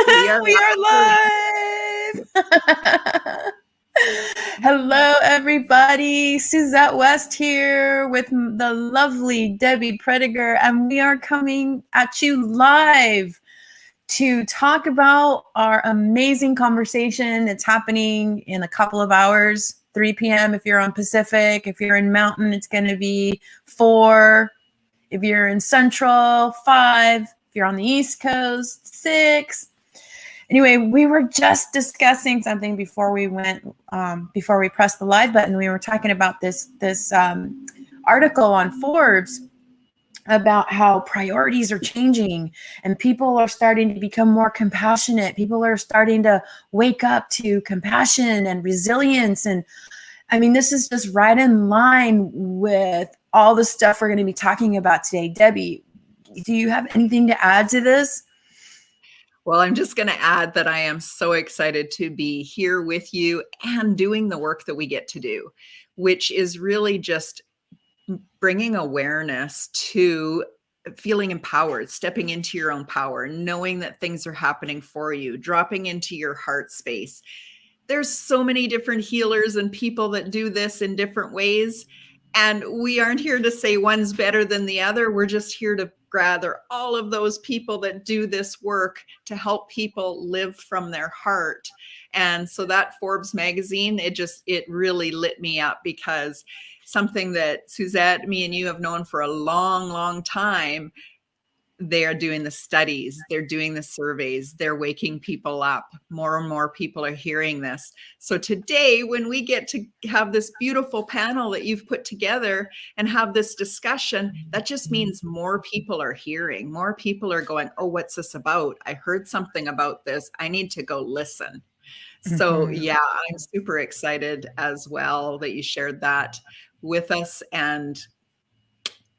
We are We are live. Hello, everybody. Suzette West here with the lovely Debbie Prediger, and we are coming at you live to talk about our amazing conversation. It's happening in a couple of hours, 3 p.m. if you're on Pacific. If you're in Mountain, it's going to be 4. If you're in Central, 5. If you're on the East Coast, 6. Anyway, we were just discussing something before we pressed the live button. We were talking about this article on Forbes about how priorities are changing and people are starting to become more compassionate. People are starting to wake up to compassion and resilience. And I mean, this is just right in line with all the stuff we're going to be talking about today. Debbie, do you have anything to add to this? Well, I'm just going to add that I am so excited to be here with you and doing the work that we get to do, which is really just bringing awareness to feeling empowered, stepping into your own power, knowing that things are happening for you, dropping into your heart space. There's so many different healers and people that do this in different ways. And we aren't here to say one's better than the other. We're just here to gather all of those people that do this work to help people live from their heart. And so that Forbes magazine, it really lit me up, because something that Suzette, me and you have known for a long, long time, they are doing the studies, they're doing the surveys, they're waking people up. More and more people are hearing this. So today, when we get to have this beautiful panel that you've put together and have this discussion, that just means more people are hearing, more people are going, oh, what's this about? I heard something about this. I need to go listen. So yeah, I'm super excited as well that you shared that with us. And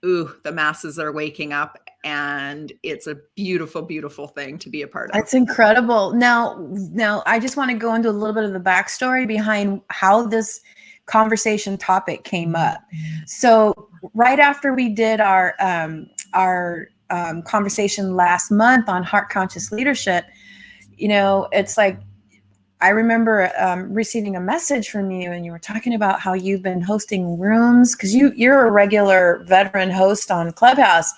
the masses are waking up, and it's a beautiful, beautiful thing to be a part of. That's incredible. Now, I just want to go into a little bit of the backstory behind how this conversation topic came up. So right after we did our conversation last month on heart conscious leadership, it's like, I remember receiving a message from you, and you were talking about how you've been hosting rooms, because you're a regular veteran host on Clubhouse.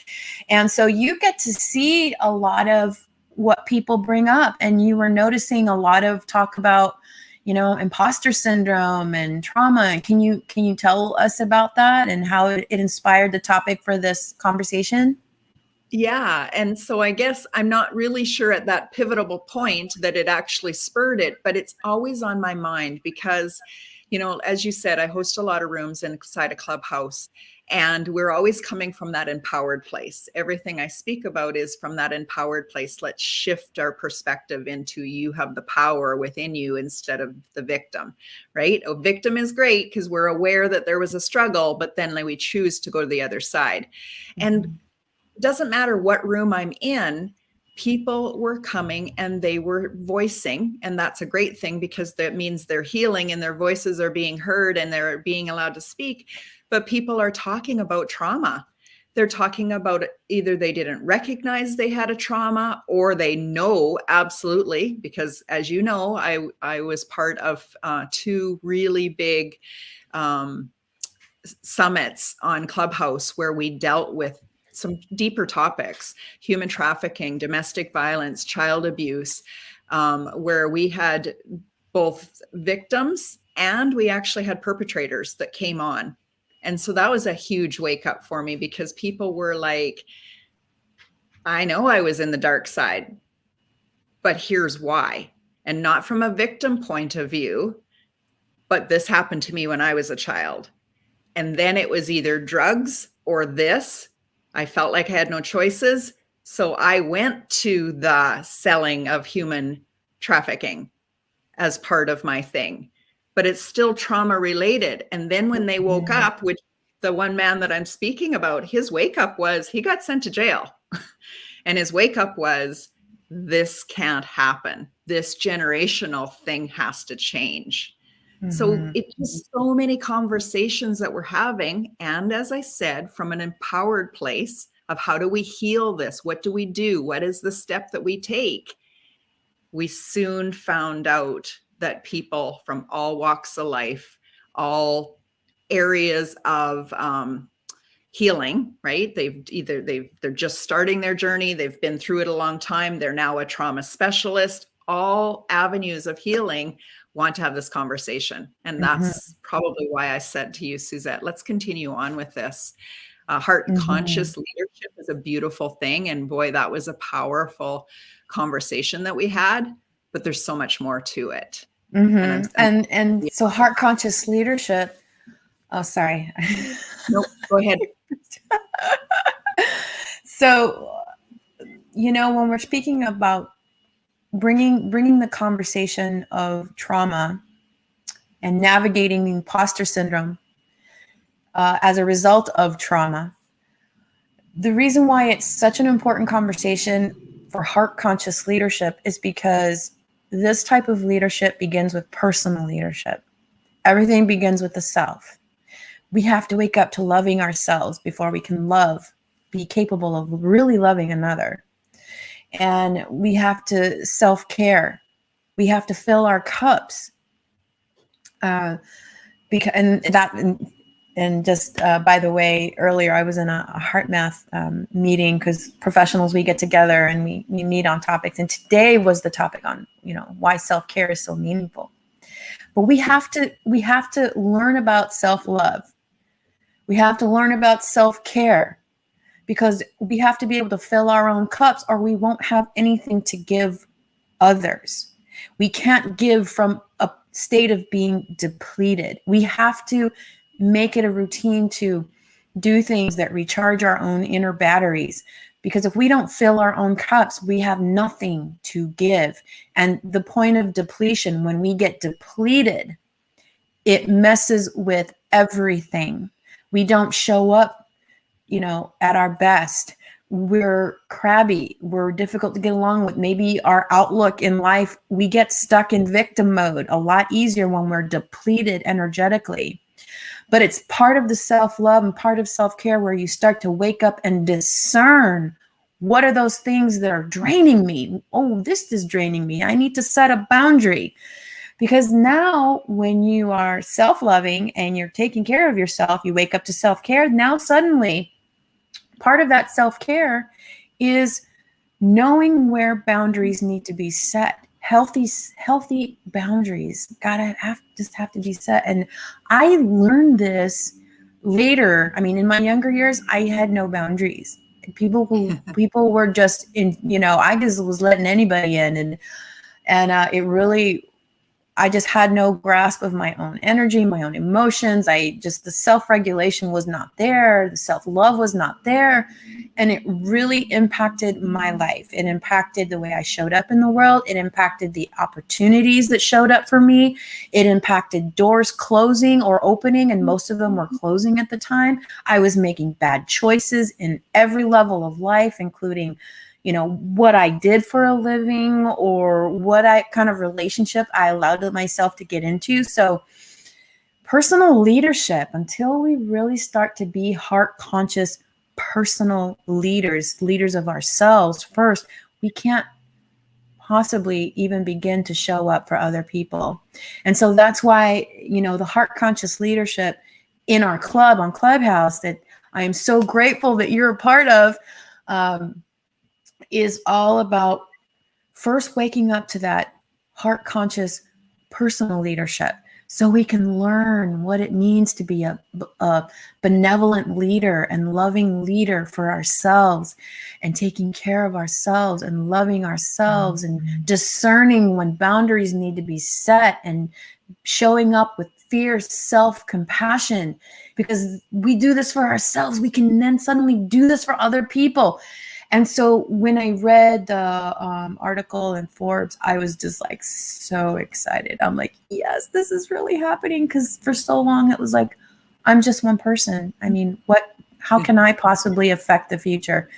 And so you get to see a lot of what people bring up, and you were noticing a lot of talk about, imposter syndrome and trauma. Can you tell us about that and how it inspired the topic for this conversation? Yeah. And so I guess I'm not really sure at that pivotal point that it actually spurred it, but it's always on my mind because, as you said, I host a lot of rooms inside a Clubhouse, and we're always coming from that empowered place. Everything I speak about is from that empowered place. Let's shift our perspective into you have the power within you instead of the victim, right? A victim is great because we're aware that there was a struggle, but then we choose to go to the other side. And doesn't matter what room I'm in, people were coming and they were voicing, and that's a great thing because that means they're healing and their voices are being heard and they're being allowed to speak. But people are talking about trauma. They're talking about either they didn't recognize they had a trauma, or they know absolutely, because as you know, I was part of 2 really big summits on Clubhouse where we dealt with some deeper topics: human trafficking, domestic violence, child abuse, where we had both victims and we actually had perpetrators that came on. And so that was a huge wake up for me, because people were like, I know I was in the dark side, but here's why. And not from a victim point of view, but this happened to me when I was a child. And then it was either drugs or this. I felt like I had no choices. So I went to the selling of human trafficking as part of my thing, but it's still trauma related. And then when they woke up, which the one man that I'm speaking about, his wake up was he got sent to jail. And his wake up was, this can't happen. This generational thing has to change. So it's just so many conversations that we're having. And as I said, from an empowered place of how do we heal this? What do we do? What is the step that we take? we soon found out that people from all walks of life, all areas of healing, right? They're just starting their journey. They've been through it a long time. They're now a trauma specialist. All avenues of healing want to have this conversation. And that's probably why I said to you, Suzette, let's continue on with this. Heart conscious leadership is a beautiful thing. And boy, that was a powerful conversation that we had, but there's so much more to it. And so heart conscious leadership. Oh, sorry. Nope, go ahead. So, when we're speaking about bringing the conversation of trauma and navigating the imposter syndrome as a result of trauma, the reason why it's such an important conversation for heart conscious leadership is because this type of leadership begins with personal leadership. Everything begins with the self. We have to wake up to loving ourselves before we can be capable of really loving another. And we have to self-care. We have to fill our cups. By the way, earlier I was in a heart math meeting because professionals, we get together and we meet on topics. And today was the topic on, why self-care is so meaningful. But we have to learn about self-love. We have to learn about self-care because we have to be able to fill our own cups or we won't have anything to give others. We can't give from a state of being depleted. We have to make it a routine to do things that recharge our own inner batteries. Because if we don't fill our own cups, we have nothing to give. And the point of depletion, when we get depleted, it messes with everything. We don't show up, at our best. We're crabby. We're difficult to get along with. Maybe our outlook in life, we get stuck in victim mode a lot easier when we're depleted energetically. But it's part of the self-love and part of self-care where you start to wake up and discern what are those things that are draining me. Oh, this is draining me. I need to set a boundary. Because now when you are self-loving and you're taking care of yourself, you wake up to self-care. Now suddenly part of that self-care is knowing where boundaries need to be set. Healthy boundaries have to be set. And I learned this later. I mean, in my younger years, I had no boundaries. People were just in, I just was letting anybody in, and it really, I just had no grasp of my own energy, my own emotions. The self-regulation was not there. The self-love was not there. And it really impacted my life. It impacted the way I showed up in the world. It impacted the opportunities that showed up for me. It impacted doors closing or opening, and most of them were closing at the time. I was making bad choices in every level of life, including what I did for a living or what kind of relationship I allowed myself to get into. So personal leadership, until we really start to be heart conscious, personal leaders of ourselves first, we can't possibly even begin to show up for other people. And so that's why, the heart conscious leadership in our club on Clubhouse that I am so grateful that you're a part of, is all about first waking up to that heart conscious personal leadership so we can learn what it means to be a benevolent leader and loving leader for ourselves and taking care of ourselves and loving ourselves and discerning when boundaries need to be set and showing up with fierce self-compassion, because we do this for ourselves. We can then suddenly do this for other people. And so when I read the article in Forbes, I was just like so excited. I'm like, yes, this is really happening. Because for so long it was like, I'm just one person. I mean, how can I possibly affect the future?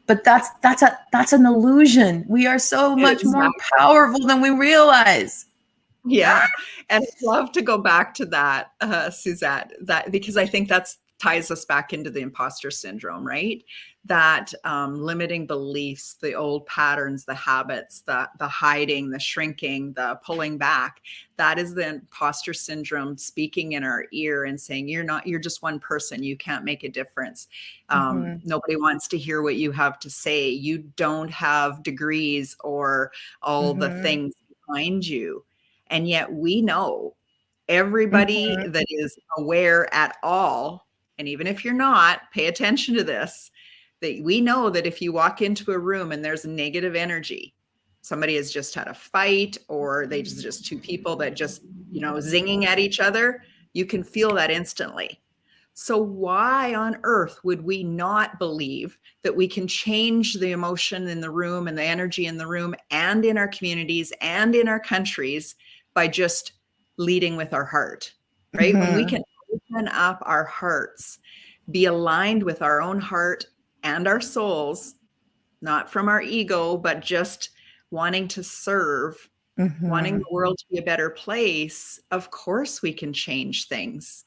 But that's an illusion. We are so much more powerful than we realize. Yeah. And I'd love to go back to that, Suzette, because I think that ties us back into the imposter syndrome, right? that limiting beliefs, the old patterns, the habits, the hiding, the shrinking, the pulling back, that is the imposter syndrome speaking in our ear and saying, you're just one person. You can't make a difference. Nobody wants to hear what you have to say. You don't have degrees or all the things behind you. And yet we know, everybody that is aware at all, and even if you're not, pay attention to this, that we know that if you walk into a room and there's negative energy, somebody has just had a fight, or they just two people that just, zinging at each other, you can feel that instantly. So why on earth would we not believe that we can change the emotion in the room and the energy in the room and in our communities and in our countries by just leading with our heart, right? When we can open up our hearts, be aligned with our own heart and our souls, not from our ego, but just wanting to serve, wanting the world to be a better place, of course we can change things.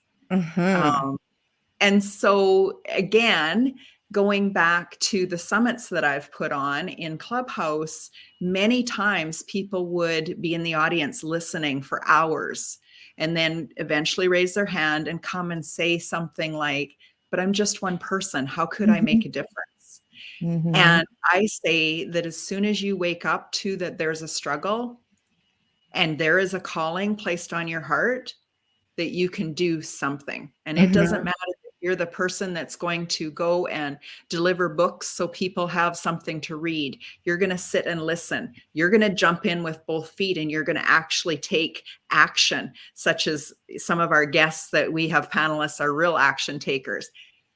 And so again, going back to the summits that I've put on in Clubhouse, many times people would be in the audience listening for hours and then eventually raise their hand and come and say something like, but I'm just one person. How could I make a difference? And I say that as soon as you wake up to that there's a struggle and there is a calling placed on your heart, that you can do something. And it doesn't matter if you're the person that's going to go and deliver books so people have something to read. You're going to sit and listen. You're going to jump in with both feet and you're going to actually take action, such as some of our guests that we have panelists are real action takers.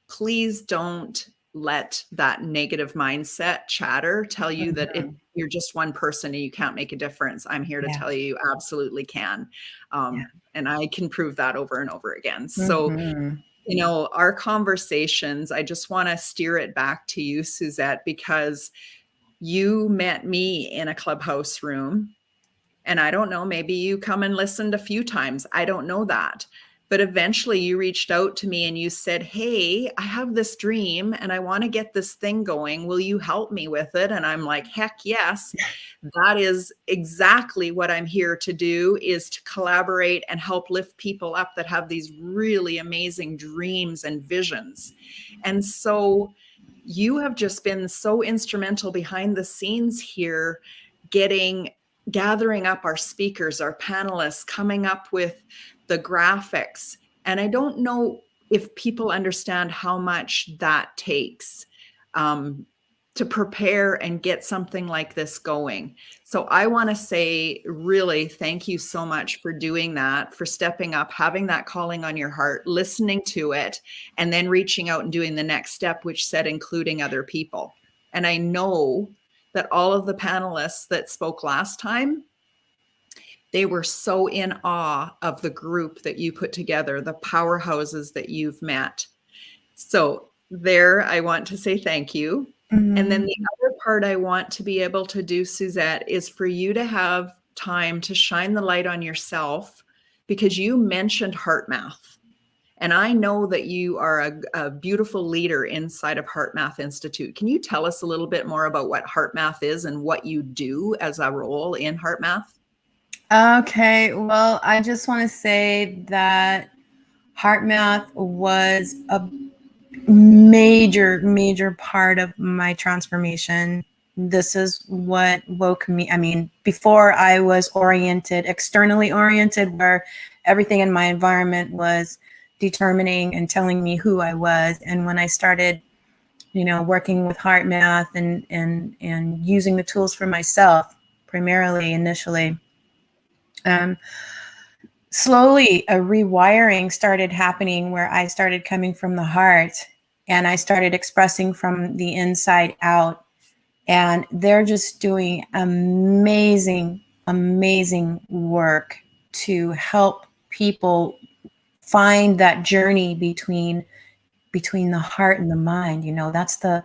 Please don't let that negative mindset chatter tell you that you're just one person and you can't make a difference. I'm here to tell you, you absolutely can. And I can prove that over and over again. So, our conversations, I just want to steer it back to you, Suzette, because you met me in a Clubhouse room. And I don't know, maybe you come and listened a few times. I don't know that. But eventually you reached out to me and you said, hey, I have this dream and I want to get this thing going. Will you help me with it? And I'm like, heck yes. That is exactly what I'm here to do, is to collaborate and help lift people up that have these really amazing dreams and visions. And so you have just been so instrumental behind the scenes here, gathering up our speakers, our panelists, coming up with the graphics. And I don't know if people understand how much that takes to prepare and get something like this going. So I want to say, really, thank you so much for doing that, for stepping up, having that calling on your heart, listening to it, and then reaching out and doing the next step, which said including other people. And I know that all of the panelists that spoke last time, they were so in awe of the group that you put together, the powerhouses that you've met. So there, I want to say thank you. And then the other part I want to be able to do, Suzette, is for you to have time to shine the light on yourself, because you mentioned HeartMath. And I know that you are a beautiful leader inside of HeartMath Institute. Can you tell us a little bit more about what HeartMath is and what you do as a role in HeartMath? Okay, well, I just want to say that HeartMath was a major part of my transformation. This is what woke me. I mean, before I was externally oriented, where everything in my environment was determining and telling me who I was. And when I started, working with HeartMath and using the tools for myself, primarily initially, slowly a rewiring started happening, where I started coming from the heart and I started expressing from the inside out. And they're just doing amazing work to help people find that journey between the heart and the mind. That's the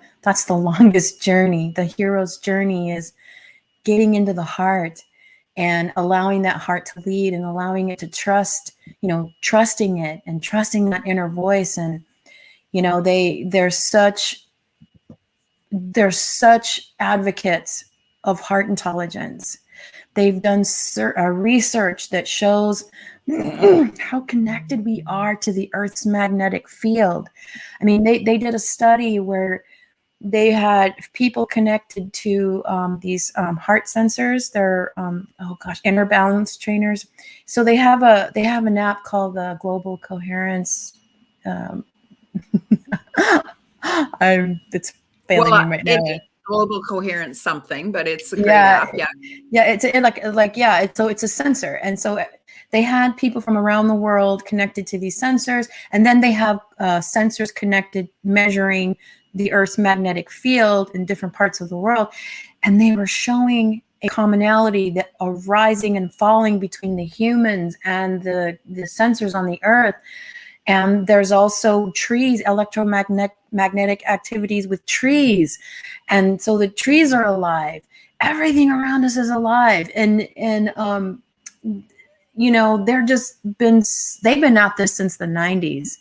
longest journey. The hero's journey is getting into the heart and allowing that heart to lead and allowing it to trust, trusting it and trusting that inner voice. And, there's such they're such advocates of heart intelligence. They've done research that shows how connected we are to the Earth's magnetic field. I mean, they did a study where they had people connected to these heart sensors. They're inner balance trainers. So they have an app called the Global Coherence. It's failing me right now. Global Coherence something, but it's a great app. It's a sensor, and so they had people from around the world connected to these sensors, and then they have sensors connected measuring the Earth's magnetic field in different parts of the world, and they were showing a commonality that a rising and falling between the humans and the sensors on the Earth. And there's also trees, electromagnetic activities with trees. And so the trees are alive. Everything around us is alive. And they've been at this since the 90s,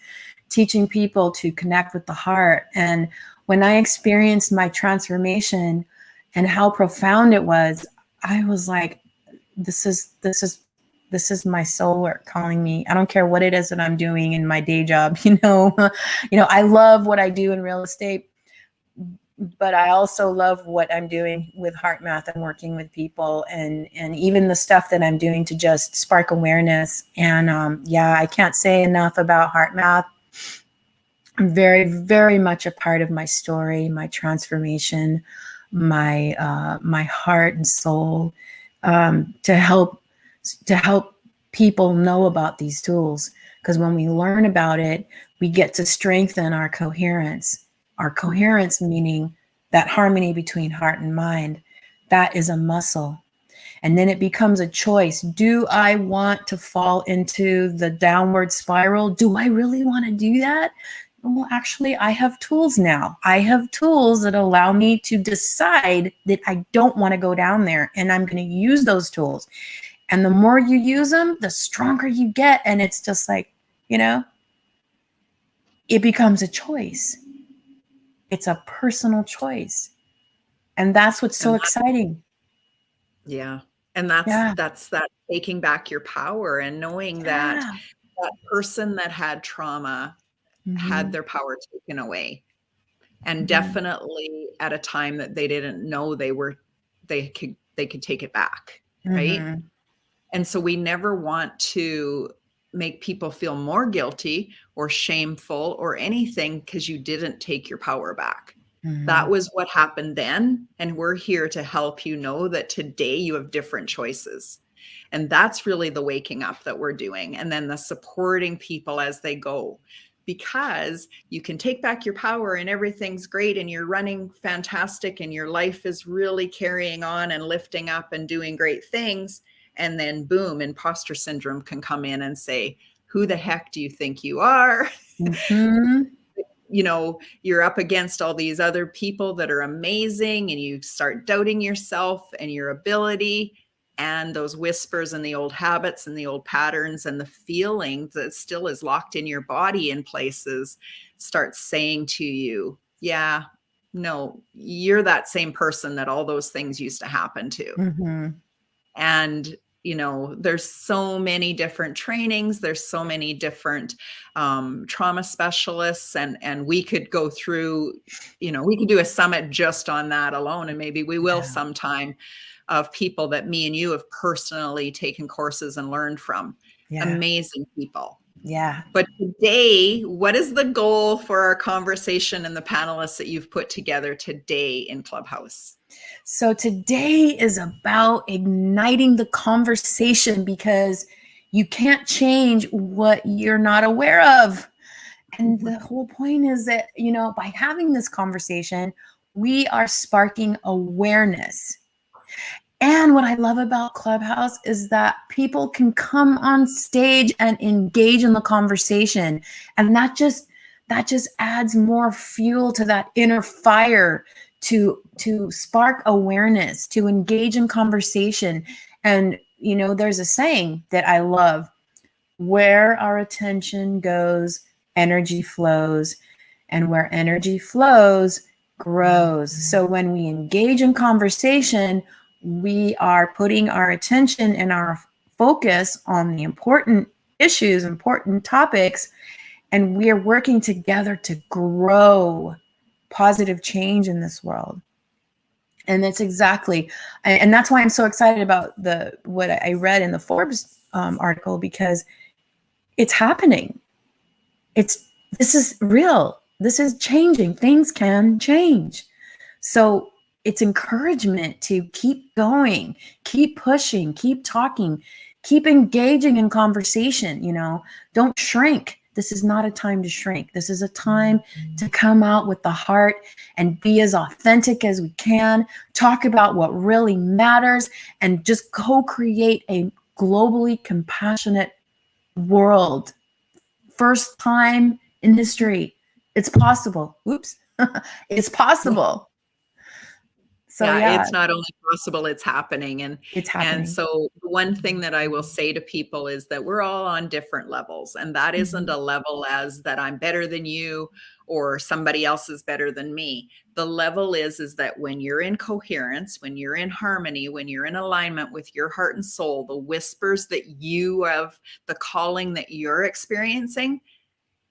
teaching people to connect with the heart. And when I experienced my transformation and how profound it was, I was like, this is my soul work calling me. I don't care what it is that I'm doing in my day job. I love what I do in real estate, but I also love what I'm doing with heart math and working with people, and even the stuff that I'm doing to just spark awareness. And I can't say enough about heart math. Very, very much a part of my story, my transformation, my heart and soul, to help people know about these tools. Because when we learn about it, we get to strengthen our coherence. Our coherence meaning that harmony between heart and mind. That is a muscle. And then it becomes a choice. Do I want to fall into the downward spiral? Do I really want to do that? Well, actually, I have tools now. I have tools that allow me to decide that I don't want to go down there, and I'm going to use those tools. And the more you use them, the stronger you get. And it's just like, it becomes a choice. It's a personal choice. And that's what's so exciting. Yeah. And that's that taking back your power and knowing that person that had trauma had their power taken away, and definitely at a time that they didn't know they could take it back. Right. And so we never want to make people feel more guilty or shameful or anything because you didn't take your power back. That was what happened then. And we're here to help you know that today you have different choices. And that's really the waking up that we're doing. And then the supporting people as they go, because you can take back your power and everything's great and you're running fantastic and your life is really carrying on and lifting up and doing great things. And then boom, imposter syndrome can come in and say, who the heck do you think you are? You're up against all these other people that are amazing, and you start doubting yourself and your ability, and those whispers and the old habits and the old patterns and the feeling that still is locked in your body in places start saying to you, yeah, no, you're that same person that all those things used to happen to. And there's so many different trainings. There's so many different trauma specialists, and we could go through, we could do a summit just on that alone. And maybe we will sometime, of people that me and you have personally taken courses and learned from. Amazing people. Yeah. But today, what is the goal for our conversation and the panelists that you've put together today in Clubhouse? So today is about igniting the conversation, because you can't change what you're not aware of. And the whole point is that, by having this conversation, we are sparking awareness. And what I love about Clubhouse is that people can come on stage and engage in the conversation. And that just adds more fuel to that inner fire to spark awareness, to engage in conversation. And, there's a saying that I love: where our attention goes, energy flows. And where energy flows, grows. So when we engage in conversation, we are putting our attention and our focus on the important issues, important topics, and we are working together to grow positive change in this world. And that's exactly, and that's why I'm so excited about what I read in the Forbes article, because it's happening. This is real. This is changing. Things can change. So it's encouragement to keep going, keep pushing, keep talking, keep engaging in conversation. Don't shrink. This is not a time to shrink. This is a time to come out with the heart and be as authentic as we can, talk about what really matters, and just co-create a globally compassionate world. First time in history. It's possible. Oops. It's possible. So yeah, it's not only possible, it's happening. It's happening. And so the one thing that I will say to people is that we're all on different levels, and that isn't a level as that I'm better than you or somebody else is better than me. The level is that when you're in coherence, when you're in harmony, when you're in alignment with your heart and soul, the whispers that you have, the calling that you're experiencing,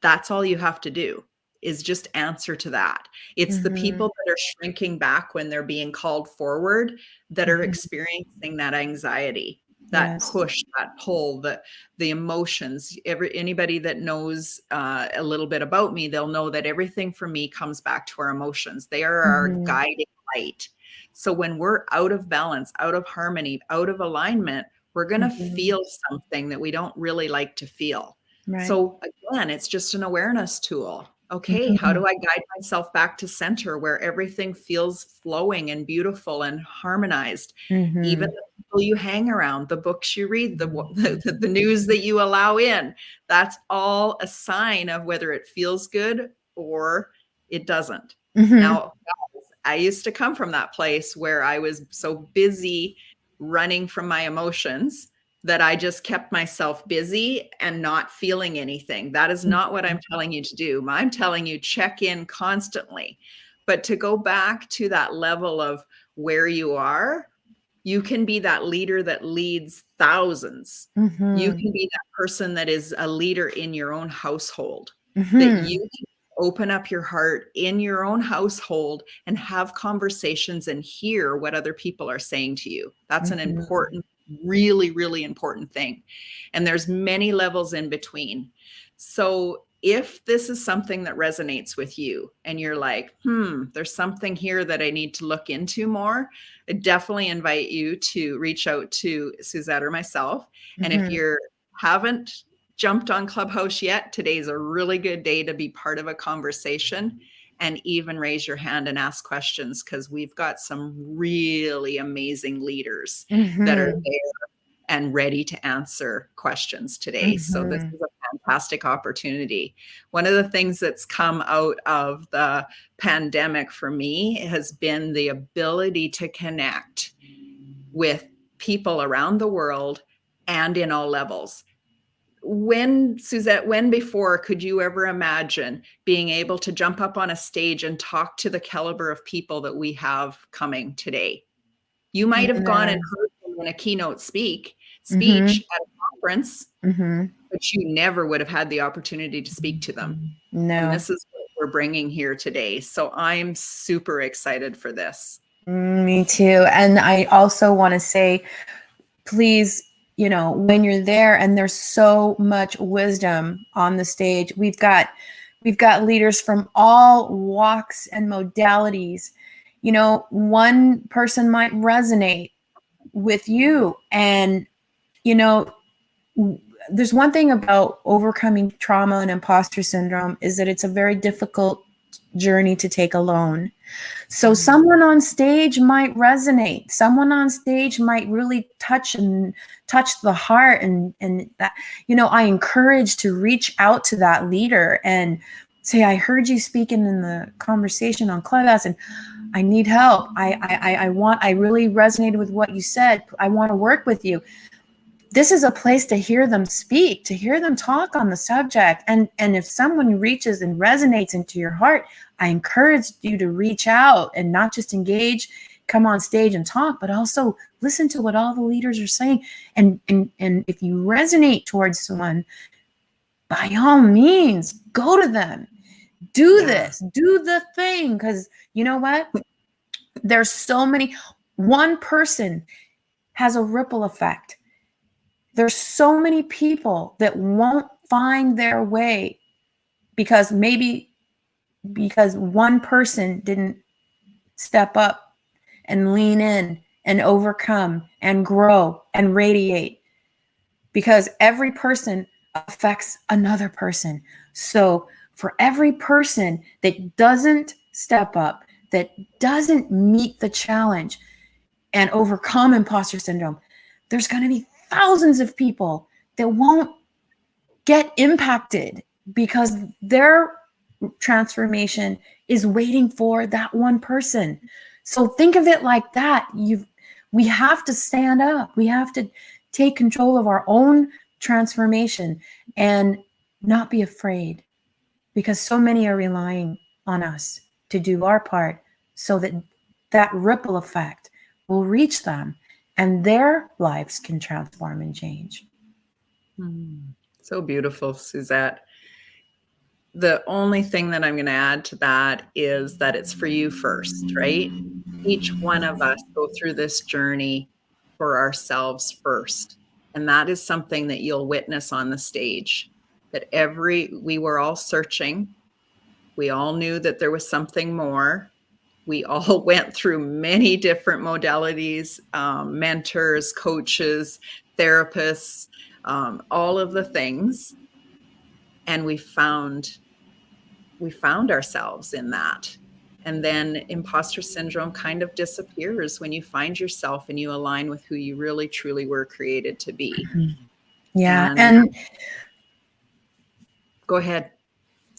that's all you have to do, is just answer to that. It's the people that are shrinking back when they're being called forward that are experiencing that anxiety, that push, that pull, the emotions. Anybody that knows a little bit about me, they'll know that everything for me comes back to our emotions. They are our guiding light. So when we're out of balance, out of harmony, out of alignment, we're going to feel something that we don't really like to feel. Right. So again, it's just an awareness tool. Okay, how do I guide myself back to center where everything feels flowing and beautiful and harmonized? Even the people you hang around, the books you read, the news that you allow in, that's all a sign of whether it feels good or it doesn't. Now, I used to come from that place where I was so busy running from my emotions that I just kept myself busy and not feeling anything. That is not what I'm telling you to do. I'm telling you, check in constantly. But to go back to that level of where you are, you can be that leader that leads thousands. You can be that person that is a leader in your own household, that you can open up your heart in your own household and have conversations and hear what other people are saying to you. That's an important, really, really important thing. And there's many levels in between. So if this is something that resonates with you and you're like, there's something here that I need to look into more, I definitely invite you to reach out to Suzette or myself. And if you haven't jumped on Clubhouse yet, today's a really good day to be part of a conversation and even raise your hand and ask questions, because we've got some really amazing leaders that are there and ready to answer questions today. So this is a fantastic opportunity. One of the things that's come out of the pandemic for me has been the ability to connect with people around the world and in all levels. Suzette, when before could you ever imagine being able to jump up on a stage and talk to the caliber of people that we have coming today? You might have gone and heard them in a keynote speech at a conference, but you never would have had the opportunity to speak to them. No. And this is what we're bringing here today. So I'm super excited for this. Me too. And I also want to say, please, when you're there, and there's so much wisdom on the stage, we've got leaders from all walks and modalities. One person might resonate with you, and there's one thing about overcoming trauma and imposter syndrome is that it's a very difficult journey to take alone. So someone on stage might resonate. Someone on stage might really touch the heart, and that, I encourage to reach out to that leader and say, I heard you speaking in the conversation on Clubhouse, and I need help. I really resonated with what you said. I want to work with you. this is a place to hear them speak, to hear them talk on the subject. And if someone reaches and resonates into your heart, I encourage you to reach out and not just engage, come on stage and talk, but also listen to what all the leaders are saying. And if you resonate towards someone, by all means, go to them. Do this, do the thing. Because you know what? There's so many. One person has a ripple effect. There's so many people that won't find their way because one person didn't step up and lean in and overcome and grow and radiate, because every person affects another person. So for every person that doesn't step up, that doesn't meet the challenge and overcome imposter syndrome, there's going to be thousands of people that won't get impacted because their transformation is waiting for that one person. So think of it like that. We have to stand up. We have to take control of our own transformation and not be afraid, because so many are relying on us to do our part so that that ripple effect will reach them and their lives can transform and change. So beautiful, Suzette. The only thing that I'm going to add to that is that it's for you first, right? Each one of us go through this journey for ourselves first. And that is something that you'll witness on the stage, that we were all searching. We all knew that there was something more. We all went through many different modalities, mentors, coaches, therapists, all of the things. And we found ourselves in that. And then imposter syndrome kind of disappears when you find yourself and you align with who you really, truly were created to be. Yeah. And go ahead.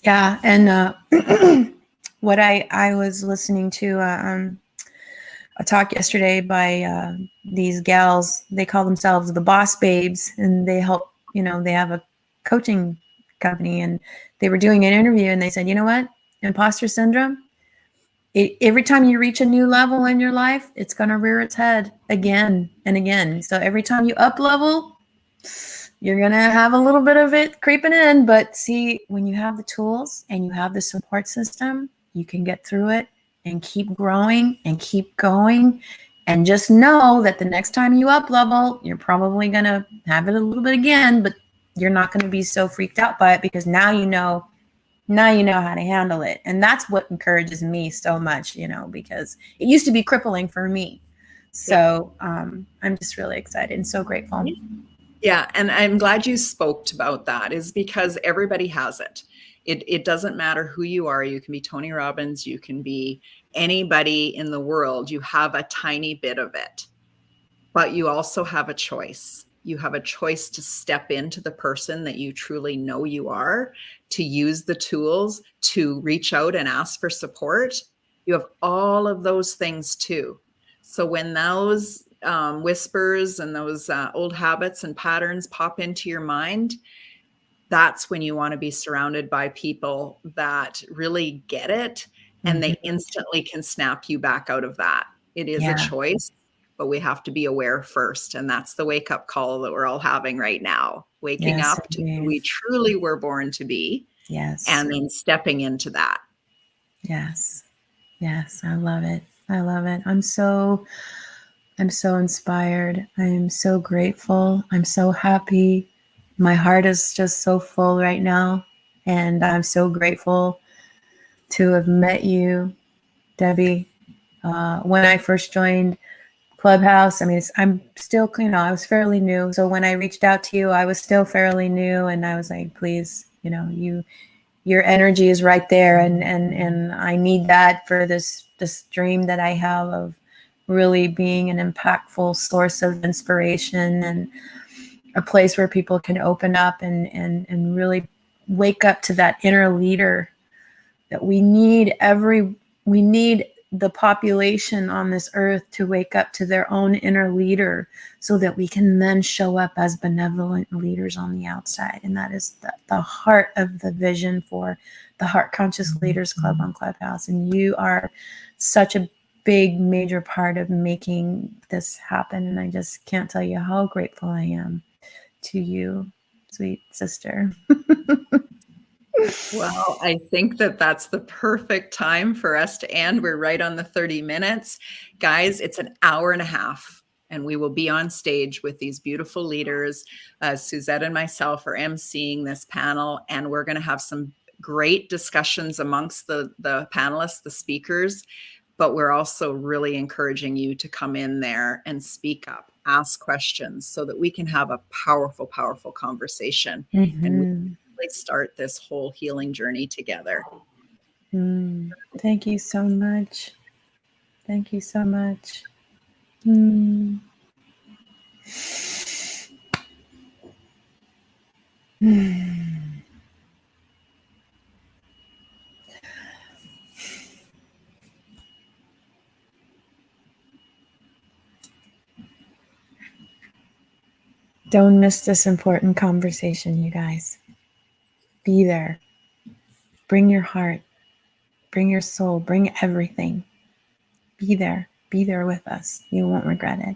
Yeah. And what I was listening to a talk yesterday by these gals. They call themselves the Boss Babes, and they help, they have a coaching company, and they were doing an interview, and they said, you know what, imposter syndrome, every time you reach a new level in your life, it's going to rear its head again and again. So every time you up level, you're going to have a little bit of it creeping in. But see, when you have the tools and you have the support system, you can get through it and keep growing and keep going. And just know that the next time you up level, you're probably going to have it a little bit again, but you're not going to be so freaked out by it, because now you know how to handle it. And that's what encourages me so much, because it used to be crippling for me. So I'm just really excited and so grateful. Yeah. And I'm glad you spoke about that, is because everybody has it. It doesn't matter who you are. You can be Tony Robbins. You can be anybody in the world. You have a tiny bit of it, but you also have a choice. You have a choice to step into the person that you truly know you are, to use the tools, to reach out and ask for support. You have all of those things too. So when those whispers and those old habits and patterns pop into your mind, that's when you want to be surrounded by people that really get it, and they instantly can snap you back out of that. It is a choice, but we have to be aware first. And that's the wake up call that we're all having right now, waking up to who we truly were born to be. Yes. And then stepping into that. Yes. Yes. I love it. I love it. I'm so inspired. I am so grateful. I'm so happy. My heart is just so full right now. And I'm so grateful to have met you, Debbie. When I first joined Clubhouse, I'm still, I was fairly new. So when I reached out to you, I was still fairly new. And I was like, please, your energy is right there. And I need that for this dream that I have of really being an impactful source of inspiration and a place where people can open up and really wake up to that inner leader that we need the population on this earth to wake up to their own inner leader so that we can then show up as benevolent leaders on the outside. And that is the heart of the vision for the Heart Conscious Leaders Club on Clubhouse. And you are such a big, major part of making this happen. And I just can't tell you how grateful I am to you, sweet sister. Well, I think that that's the perfect time for us to end. We're right on the 30 minutes. Guys, it's an hour and a half, and we will be on stage with these beautiful leaders. Suzette and myself are emceeing this panel, and we're going to have some great discussions amongst the panelists, the speakers, but we're also really encouraging you to come in there and speak up, ask questions so that we can have a powerful, powerful conversation. Mm-hmm. And we really start this whole healing journey together. Thank you so much. Thank you so much. Don't miss this important conversation, you guys. Be there. Bring your heart. Bring your soul. Bring everything. Be there. Be there with us. You won't regret it.